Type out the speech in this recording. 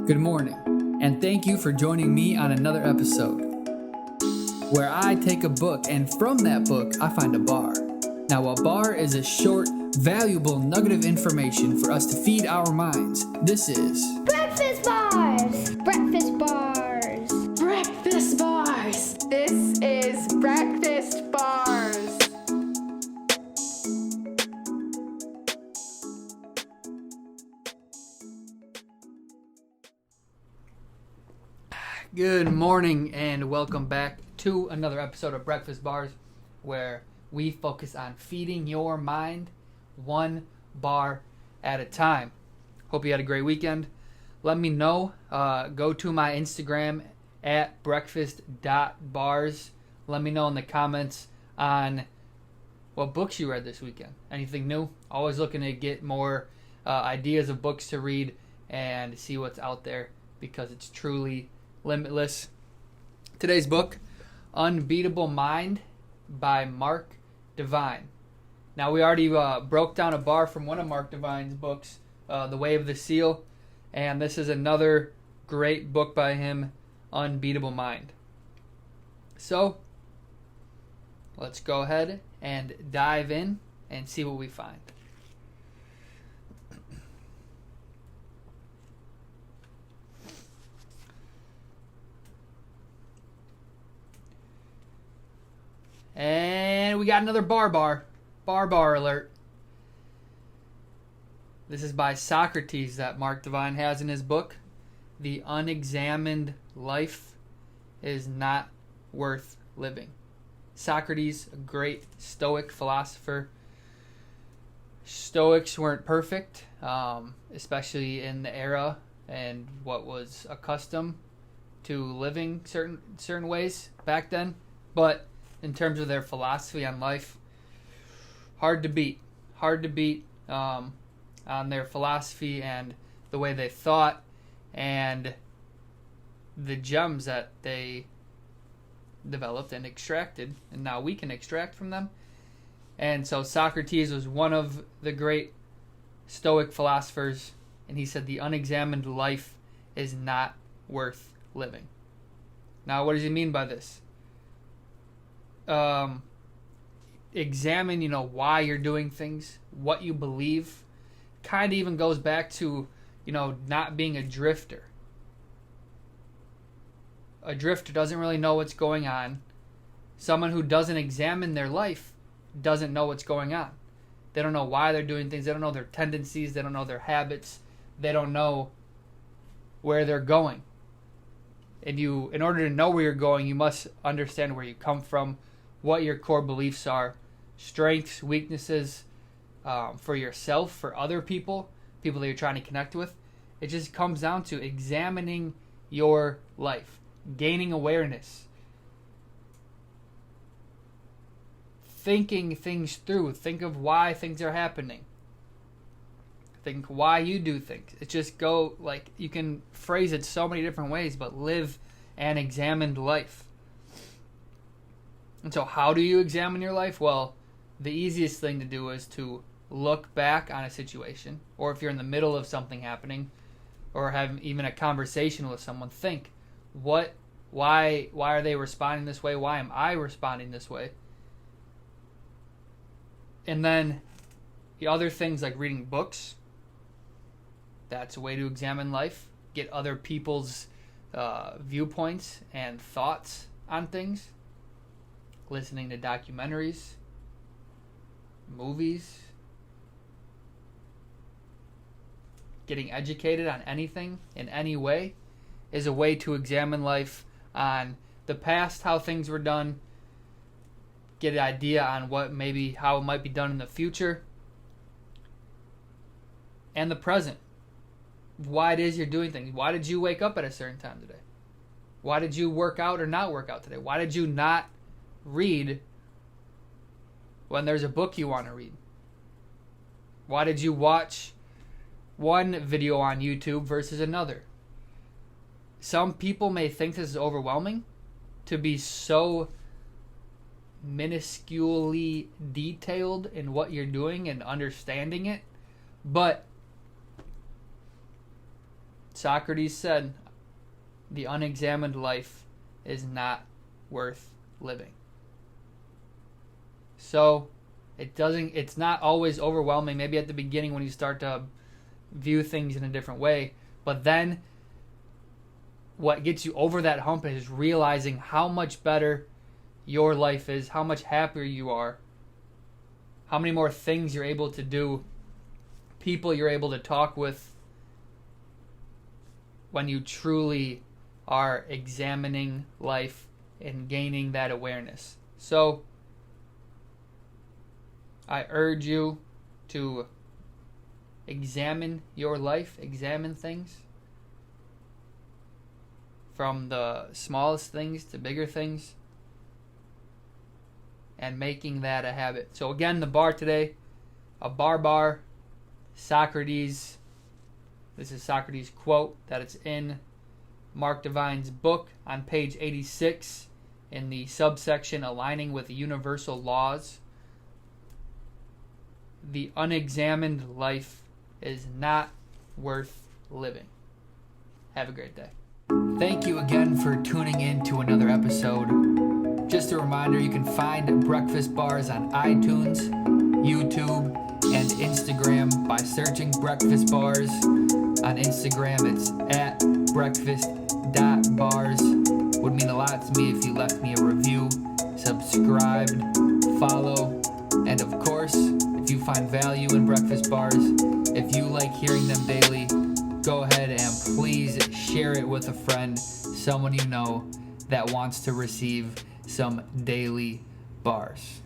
Good morning, and thank you for joining me on another episode where I take a book and from that book I find a bar. Now, a bar is a short, valuable nugget of information for us to feed our minds. This is Breakfast Bars! Breakfast Bars! Breakfast Bars! This is Breakfast Bars! Good morning, and welcome back to another episode of Breakfast Bars, where we focus on feeding your mind one bar at a time. Hope you had a great weekend. Let me know. Go to my Instagram at breakfast.bars. Let me know in the comments on what books you read this weekend. Anything new? Always looking to get more ideas of books to read and see what's out there, because it's truly limitless. Today's book, Unbeatable Mind by Mark Divine. Now, we already broke down a bar from one of Mark Divine's books, The Way of the Seal, and this is another great book by him, Unbeatable Mind. So, let's go ahead and dive in and see what we find. And we got another bar alert. This is by Socrates that Mark Divine has in his book. The unexamined life is not worth living. Socrates, a great Stoic philosopher. Stoics weren't perfect, especially in the era and what was accustomed to living certain ways back then. But in terms of their philosophy on life, hard to beat on their philosophy and the way they thought and the gems that they developed and extracted, and now we can extract from them. And so Socrates was one of the great Stoic philosophers, and he said the unexamined life is not worth living. Now, what does he mean by this? Examine, why you're doing things, what you believe. Kind of even goes back to, not being a drifter. A drifter doesn't really know what's going on. Someone who doesn't examine their life doesn't know what's going on. They don't know why they're doing things. They don't know their tendencies. They don't know their habits. They don't know where they're going. And in order to know where you're going, you must understand where you come from, what your core beliefs are, strengths, weaknesses, for yourself, for other people that you're trying to connect with. It just comes down to examining your life, gaining awareness, thinking things through. Think of why things are happening. Think why you do things. It just you can phrase it so many different ways, but live an examined life. And so how do you examine your life? Well, the easiest thing to do is to look back on a situation, or if you're in the middle of something happening, or have even a conversation with someone, think, why are they responding this way? Why am I responding this way? And then the other things like reading books, that's a way to examine life, get other people's viewpoints and thoughts on things. Listening to documentaries, movies, getting educated on anything in any way is a way to examine life on the past, how things were done, get an idea on how it might be done in the future, and the present. Why it is you're doing things. Why did you wake up at a certain time today? Why did you work out or not work out today? Why did you not read when there's a book you want to read? Why did you watch one video on YouTube versus another? Some people may think this is overwhelming to be so minusculely detailed in what you're doing and understanding it, but Socrates said, the unexamined life is not worth living. So it's not always overwhelming. Maybe at the beginning when you start to view things in a different way, but then what gets you over that hump is realizing how much better your life is, how much happier you are, how many more things you're able to do, people you're able to talk with, when you truly are examining life and gaining that awareness. So I urge you to examine your life, examine things, from the smallest things to bigger things, and making that a habit. So again, the bar today, a bar, Socrates. This is Socrates' quote that it's in Mark Devine's book on page 86 in the subsection Aligning with Universal Laws. The unexamined life is not worth living. Have a great day. Thank you again for tuning in to another episode. Just a reminder, you can find Breakfast Bars on iTunes, YouTube, and Instagram by searching Breakfast Bars. On Instagram, it's at breakfast.bars. Would mean a lot to me if you left me a review, subscribed, follow, and of course, if you find value in Breakfast Bars, if you like hearing them daily, go ahead and please share it with a friend, someone you know that wants to receive some daily bars.